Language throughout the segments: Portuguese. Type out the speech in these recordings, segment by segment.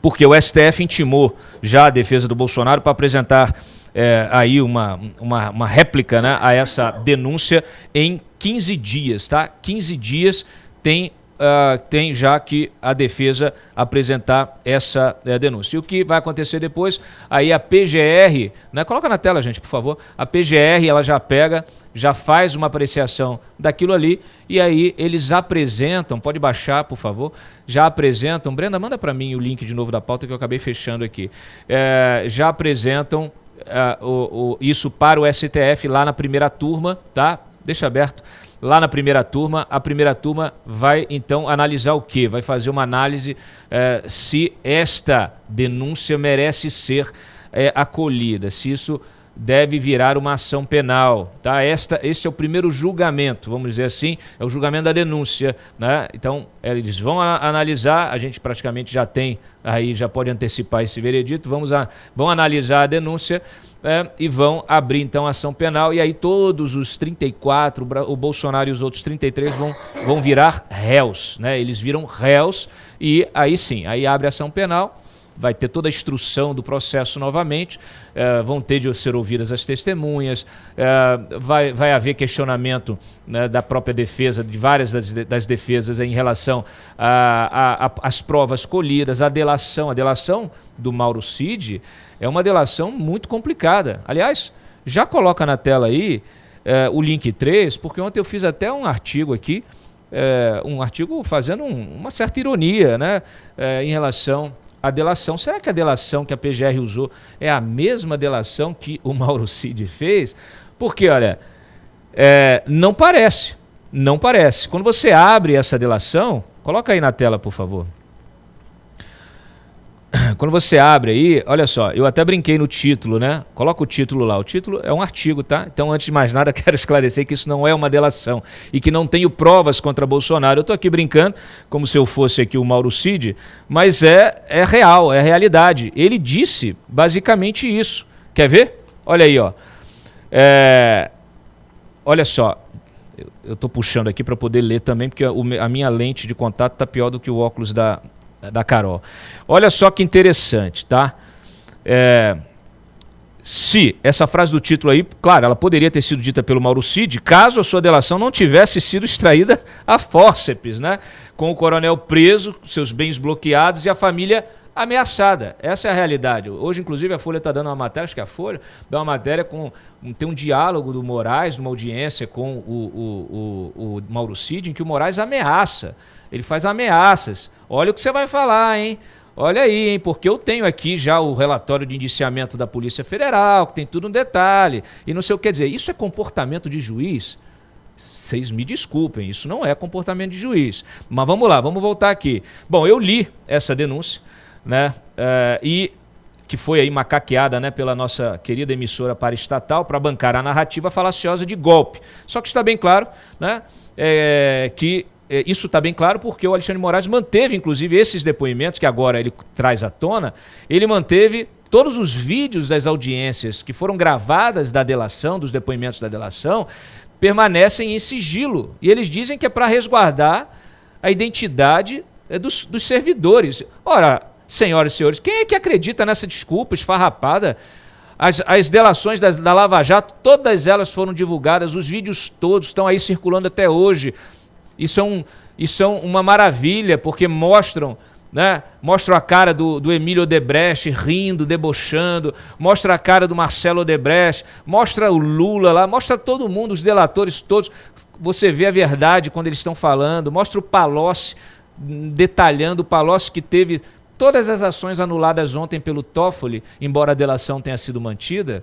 porque o STF intimou já a defesa do Bolsonaro para apresentar aí uma réplica, né, a essa denúncia em 15 dias, tá? 15 dias tem já que a defesa apresentar essa denúncia. E o que vai acontecer depois? Aí a PGR, né, coloca na tela, gente, por favor. A PGR, ela já pega, já faz uma apreciação daquilo ali, e aí eles apresentam, pode baixar, por favor, já apresentam, Brenda, manda para mim o link de novo da pauta que eu acabei fechando aqui. Já apresentam isso para o STF lá na primeira turma, tá? Deixa aberto. Lá na primeira turma, a primeira turma vai então analisar o quê? Vai fazer uma análise se esta denúncia merece ser acolhida, se isso deve virar uma ação penal, tá? Esse é o primeiro julgamento, vamos dizer assim, é o julgamento da denúncia, né? Então, eles vão analisar, a gente praticamente já tem, aí já pode antecipar esse veredito, vão analisar a denúncia e vão abrir então a ação penal, e aí todos os 34, o Bolsonaro e os outros 33 vão virar réus, né? Eles viram réus e aí sim, aí abre a ação penal, vai ter toda a instrução do processo novamente, vão ter de ser ouvidas as testemunhas, vai haver questionamento, né, da própria defesa, de várias das defesas em relação às provas colhidas, a delação do Mauro Cid é uma delação muito complicada. Aliás, já coloca na tela aí o link 3, porque ontem eu fiz até um artigo aqui, um artigo fazendo uma certa ironia, né, em relação a delação. Será que a delação que a PGR usou é a mesma delação que o Mauro Cid fez? Porque, olha, não parece. Quando você abre essa delação, coloca aí na tela, por favor. Quando você abre aí, olha só, eu até brinquei no título, né? Coloca o título lá. O título é um artigo, tá? Então, antes de mais nada, quero esclarecer que isso não é uma delação e que não tenho provas contra Bolsonaro. Eu estou aqui brincando, como se eu fosse aqui o Mauro Cid, mas é real, é realidade. Ele disse basicamente isso. Quer ver? Olha aí, ó. Olha só. Eu estou puxando aqui para poder ler também, porque a minha lente de contato está pior do que o óculos da Carol. Olha só que interessante, tá? Se essa frase do título aí, claro, ela poderia ter sido dita pelo Mauro Cid, caso a sua delação não tivesse sido extraída a fórceps, né? Com o coronel preso, seus bens bloqueados e a família ameaçada. Essa é a realidade. Hoje, inclusive, a Folha está dando uma matéria, acho que a Folha dá uma matéria tem um diálogo do Moraes, numa audiência com o Mauro Cid, em que o Moraes ameaça. Ele faz ameaças. Olha o que você vai falar, hein? Olha aí, hein? Porque eu tenho aqui já o relatório de indiciamento da Polícia Federal, que tem tudo no detalhe, e não sei o que quer dizer. Isso é comportamento de juiz? Vocês me desculpem, isso não é comportamento de juiz. Mas vamos lá, vamos voltar aqui. Bom, eu li essa denúncia, né? E que foi aí macaqueada, né, pela nossa querida emissora paraestatal para bancar a narrativa falaciosa de golpe. Só que está bem claro, né, que isso está bem claro porque o Alexandre de Moraes manteve, inclusive, esses depoimentos que agora ele traz à tona, ele manteve todos os vídeos das audiências que foram gravadas da delação, dos depoimentos da delação, permanecem em sigilo. E eles dizem que é para resguardar a identidade dos servidores. Ora, senhoras e senhores, quem é que acredita nessa desculpa esfarrapada? As delações da Lava Jato, todas elas foram divulgadas, os vídeos todos estão aí circulando até hoje. E são uma maravilha, porque mostram, né? Mostram a cara do Emílio Odebrecht rindo, debochando, mostra a cara do Marcelo Odebrecht, mostra o Lula lá, mostra todo mundo, os delatores todos. Você vê a verdade quando eles estão falando, mostra o Palocci, detalhando o Palocci que teve todas as ações anuladas ontem pelo Toffoli, embora a delação tenha sido mantida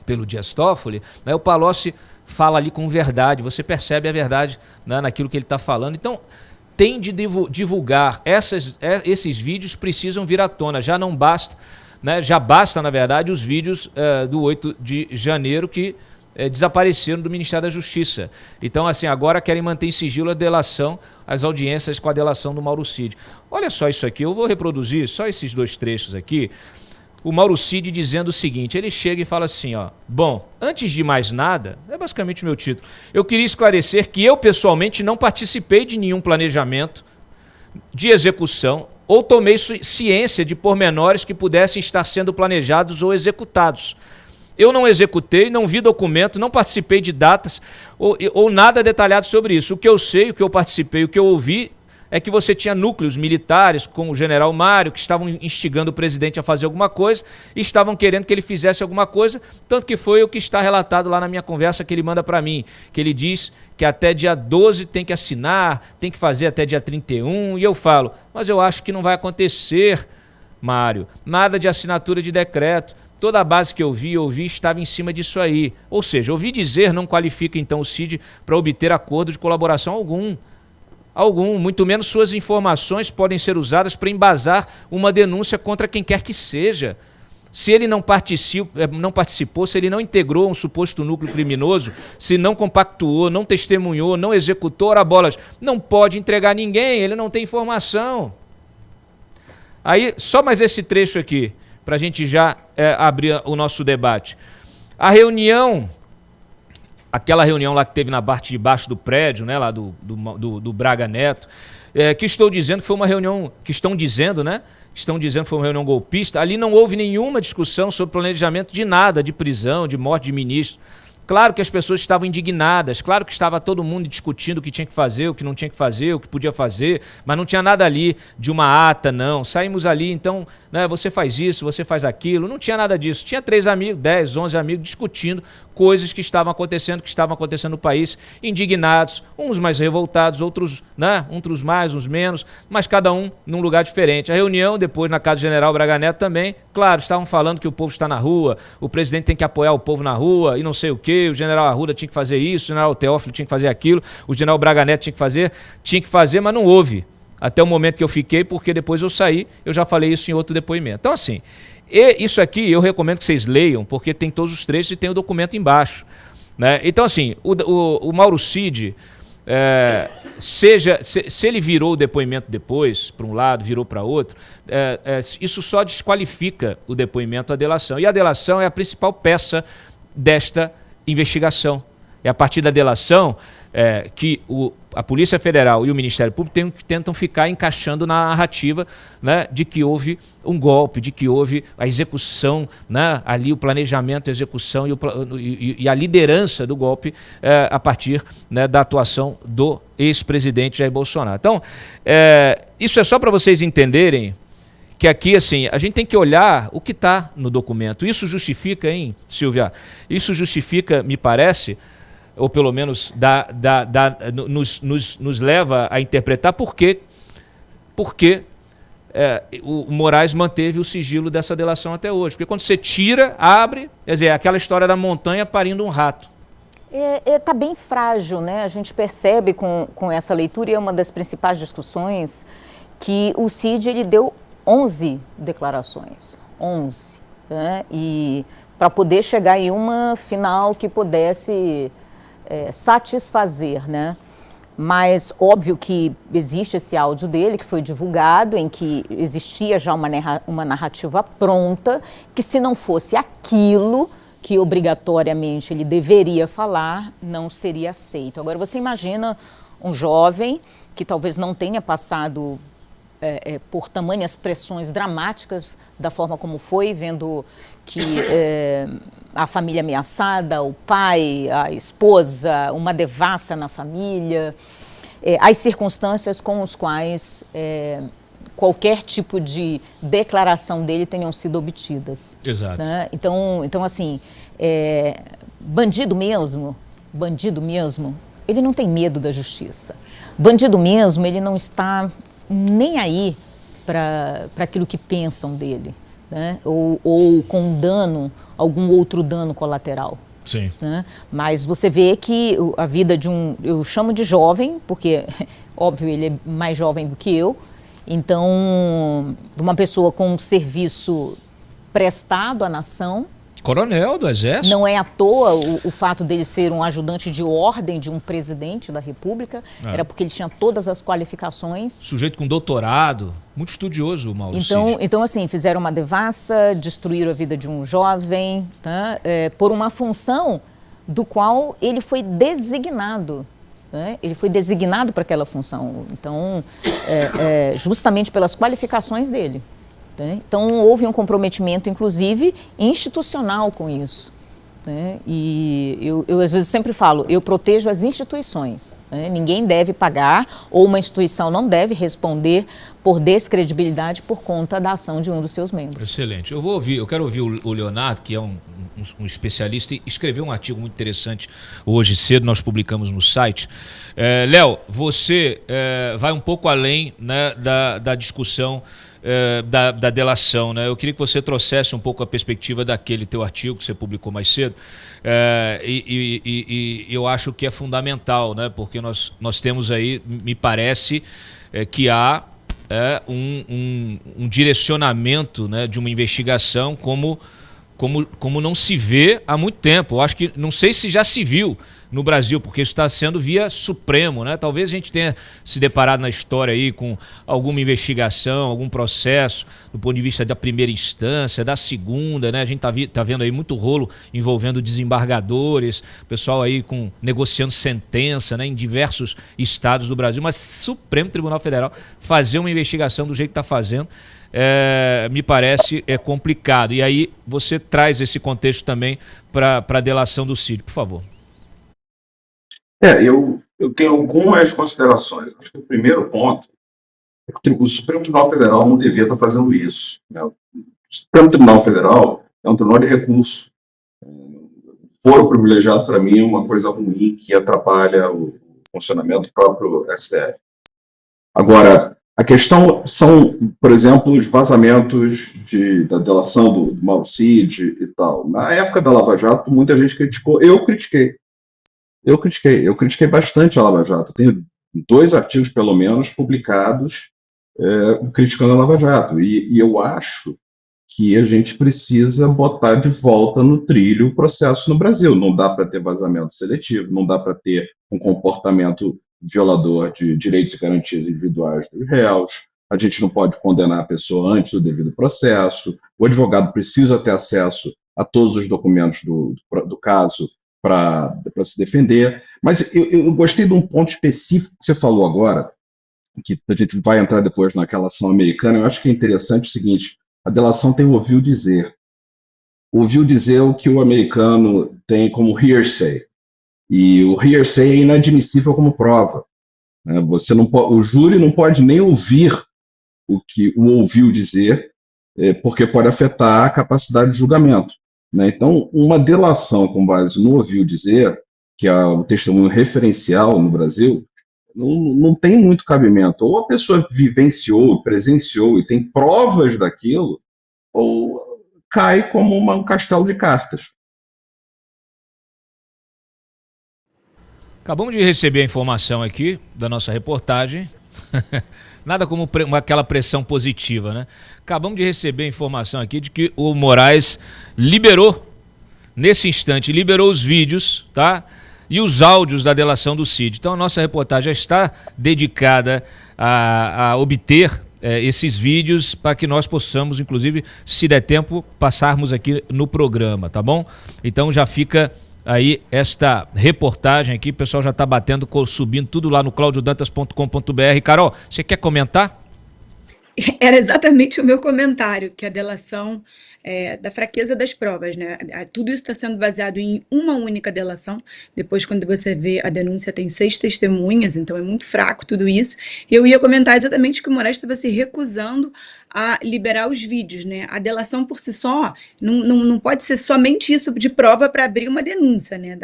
pelo Dias Toffoli, né? O Palocci fala ali com verdade, você percebe a verdade, né, naquilo que ele está falando. Então, tem de divulgar, esses vídeos precisam vir à tona, já não basta, né, já basta, na verdade, os vídeos do 8 de janeiro que desapareceram do Ministério da Justiça. Então, assim, agora querem manter em sigilo a delação, as audiências com a delação do Mauro Cid. Olha só isso aqui, eu vou reproduzir só esses dois trechos aqui. O Mauro Cid dizendo o seguinte, ele chega e fala assim, ó: bom, antes de mais nada, é basicamente o meu título, eu queria esclarecer que eu pessoalmente não participei de nenhum planejamento de execução ou tomei ciência de pormenores que pudessem estar sendo planejados ou executados. Eu não executei, não vi documento, não participei de datas ou nada detalhado sobre isso. O que eu sei, o que eu participei, o que eu ouvi é que você tinha núcleos militares, com o general Mário, que estavam instigando o presidente a fazer alguma coisa e estavam querendo que ele fizesse alguma coisa, tanto que foi o que está relatado lá na minha conversa que ele manda para mim, que ele diz que até dia 12 tem que assinar, tem que fazer até dia 31, e eu falo, mas eu acho que não vai acontecer, Mário, nada de assinatura de decreto. Toda a base que eu vi estava em cima disso aí. Ou seja, ouvi dizer não qualifica então o CID para obter acordo de colaboração algum, muito menos suas informações podem ser usadas para embasar uma denúncia contra quem quer que seja. Se ele não participou, se ele não integrou um suposto núcleo criminoso, se não compactuou, não testemunhou, não executou, ora bolas, não pode entregar ninguém, ele não tem informação. Aí, só mais esse trecho aqui, para a gente já abrir o nosso debate. A reunião, aquela reunião lá que teve na parte de baixo do prédio, né, lá do Braga Neto, que estou dizendo que foi uma reunião, que estão dizendo que foi uma reunião golpista, ali não houve nenhuma discussão sobre planejamento de nada, de prisão, de morte de ministro. Claro que as pessoas estavam indignadas, claro que estava todo mundo discutindo o que tinha que fazer, o que não tinha que fazer, o que podia fazer, mas não tinha nada ali de uma ata, não. Saímos ali, então, né, você faz isso, você faz aquilo, não tinha nada disso. Tinha 3 amigos, 10, 11 amigos discutindo coisas que estavam acontecendo no país, indignados, uns mais revoltados, outros, né, uns mais, uns menos, mas cada um num lugar diferente. A reunião depois na Casa do General Braga Neto também, claro, estavam falando que o povo está na rua, o presidente tem que apoiar o povo na rua e não sei o quê, o general Arruda tinha que fazer isso, o general Teófilo tinha que fazer aquilo, o general Braga Neto tinha que fazer, mas não houve. Até o momento que eu fiquei, porque depois eu saí, eu já falei isso em outro depoimento. Então, assim, isso aqui eu recomendo que vocês leiam, porque tem todos os trechos e tem o documento embaixo, né? Então, assim, o Mauro Cid, se ele virou o depoimento depois, para um lado, virou para outro, isso só desqualifica o depoimento, a delação. E a delação é a principal peça desta investigação. É a partir da delação que a Polícia Federal e o Ministério Público tentam ficar encaixando na narrativa, né, de que houve um golpe, de que houve a execução, né, ali o planejamento, a execução e a liderança do golpe a partir, né, da atuação do ex-presidente Jair Bolsonaro. Então, isso é só para vocês entenderem que aqui, assim, a gente tem que olhar o que está no documento. Isso justifica, hein, Silvia? Isso justifica, me parece, ou pelo menos nos leva a interpretar por que o Moraes manteve o sigilo dessa delação até hoje. Porque quando você tira, abre, quer dizer, é aquela história da montanha parindo um rato. Está bem frágil, né? A gente percebe com essa leitura, e é uma das principais discussões, que o Cid ele deu 11 declarações, 11, né? E para poder chegar em uma final que pudesse satisfazer, né? Mas óbvio que existe esse áudio dele que foi divulgado, em que existia já uma narrativa pronta, que se não fosse aquilo que obrigatoriamente ele deveria falar, não seria aceito. Agora você imagina um jovem que talvez não tenha passado por tamanhas pressões dramáticas da forma como foi, vendo que a família ameaçada, o pai, a esposa, uma devassa na família, as circunstâncias com as quais qualquer tipo de declaração dele tenham sido obtidas. Exato. Né? Então assim, bandido mesmo, ele não tem medo da justiça. Bandido mesmo, ele não está nem aí para aquilo que pensam dele, né? Ou com dano, algum outro dano colateral. Sim. Né? Mas você vê que a vida eu chamo de jovem, porque, óbvio, ele é mais jovem do que eu, então, uma pessoa com um serviço prestado à nação. Coronel do Exército. Não é à toa o fato dele ser um ajudante de ordem de um presidente da República, era porque ele tinha todas as qualificações. Sujeito com doutorado, muito estudioso, o Mauro Cid. Então, assim, fizeram uma devassa, destruíram a vida de um jovem, tá? Por uma função do qual ele foi designado. né? Ele foi designado para aquela função, então, justamente pelas qualificações dele, né? Então, houve um comprometimento, inclusive, institucional com isso, né? E eu, às vezes, sempre falo, eu protejo as instituições, né? Ninguém deve pagar, ou uma instituição não deve responder por descredibilidade por conta da ação de um dos seus membros. Excelente. Eu quero ouvir o Leonardo, que é um especialista, e escreveu um artigo muito interessante hoje cedo, nós publicamos no site. Léo, você vai um pouco além, né, da discussão da delação, né? Eu queria que você trouxesse um pouco a perspectiva daquele teu artigo que você publicou mais cedo, e eu acho que é fundamental, né? Porque nós temos aí, me parece, que há um direcionamento, né, de uma investigação como não se vê há muito tempo. Eu acho que, não sei se já se viu no Brasil, porque isso está sendo via Supremo, né? Talvez a gente tenha se deparado na história aí com alguma investigação, algum processo, do ponto de vista da primeira instância, da segunda, né? A gente tá vendo aí muito rolo envolvendo desembargadores, pessoal aí negociando sentença, né, em diversos estados do Brasil, mas Supremo Tribunal Federal fazer uma investigação do jeito que está fazendo, me parece complicado. E aí você traz esse contexto também para a delação do Cid, por favor. Eu tenho algumas considerações. Acho que o primeiro ponto é que o Supremo Tribunal Federal não devia estar fazendo isso, né? O Supremo Tribunal Federal é um tribunal de recurso. Foro privilegiado, para mim, é uma coisa ruim que atrapalha o funcionamento do próprio STF. Agora, a questão são, por exemplo, os vazamentos da delação do Mauro Cid e tal. Na época da Lava Jato, muita gente criticou. Eu critiquei bastante a Lava Jato. Tenho 2 artigos, pelo menos, publicados criticando a Lava Jato. E eu acho que a gente precisa botar de volta no trilho o processo no Brasil. Não dá para ter vazamento seletivo, não dá para ter um comportamento violador de direitos e garantias individuais dos réus. A gente não pode condenar a pessoa antes do devido processo. O advogado precisa ter acesso a todos os documentos do caso para se defender. Mas eu gostei de um ponto específico que você falou agora, que a gente vai entrar depois naquela ação americana. Eu acho que é interessante o seguinte: a delação tem o ouviu dizer. Ouviu dizer o que o americano tem como hearsay. E o hearsay é inadmissível como prova, né? O júri não pode nem ouvir o que o ouviu dizer, porque pode afetar a capacidade de julgamento, né? Então, uma delação com base no ouviu dizer, que é o testemunho referencial no Brasil, não tem muito cabimento. Ou a pessoa vivenciou, presenciou e tem provas daquilo, ou cai como um castelo de cartas. Acabamos de receber a informação aqui da nossa reportagem. Nada como aquela pressão positiva, né? Acabamos de receber a informação aqui de que o Moraes liberou, nesse instante, liberou os vídeos, tá? E os áudios da delação do Cid. Então a nossa reportagem já está dedicada a obter esses vídeos para que nós possamos, inclusive, se der tempo, passarmos aqui no programa, tá bom? Então já fica aí esta reportagem aqui, o pessoal já está batendo, subindo tudo lá no claudiodantas.com.br. Carol, você quer comentar? Era exatamente o meu comentário, que a delação da fraqueza das provas, né? Tudo isso está sendo baseado em uma única delação. Depois, quando você vê a denúncia, tem 6 testemunhas, então é muito fraco tudo isso. Eu ia comentar exatamente que o Moraes estava se recusando a liberar os vídeos, né? A delação por si só não pode ser somente isso de prova para abrir uma denúncia, né?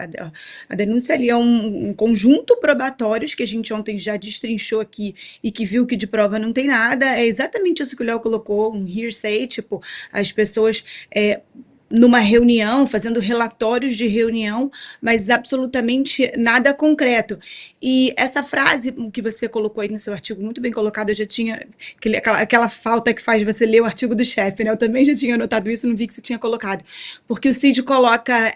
A denúncia ali é um conjunto probatórios que a gente ontem já destrinchou aqui e que viu que de prova não tem nada. É exatamente isso que o Léo colocou, um hearsay, tipo, as pessoas numa reunião, fazendo relatórios de reunião, mas absolutamente nada concreto. E essa frase que você colocou aí no seu artigo, muito bem colocado, eu já tinha aquela falta que faz você ler o artigo do chefe, né? Eu também já tinha anotado isso, não vi que você tinha colocado. Porque o Cid coloca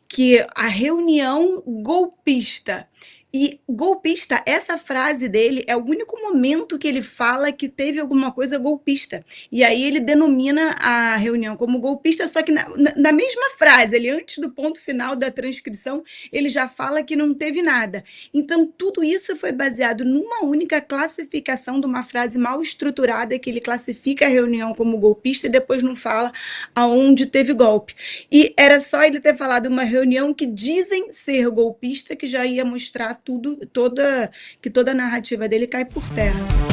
que a reunião golpista E golpista, essa frase dele é o único momento que ele fala que teve alguma coisa golpista. E aí ele denomina a reunião como golpista, só que na mesma frase, ele antes do ponto final da transcrição, ele já fala que não teve nada. Então, tudo isso foi baseado numa única classificação de uma frase mal estruturada, que ele classifica a reunião como golpista e depois não fala aonde teve golpe. E era só ele ter falado uma reunião que dizem ser golpista, que já ia mostrar que toda a narrativa dele cai por terra.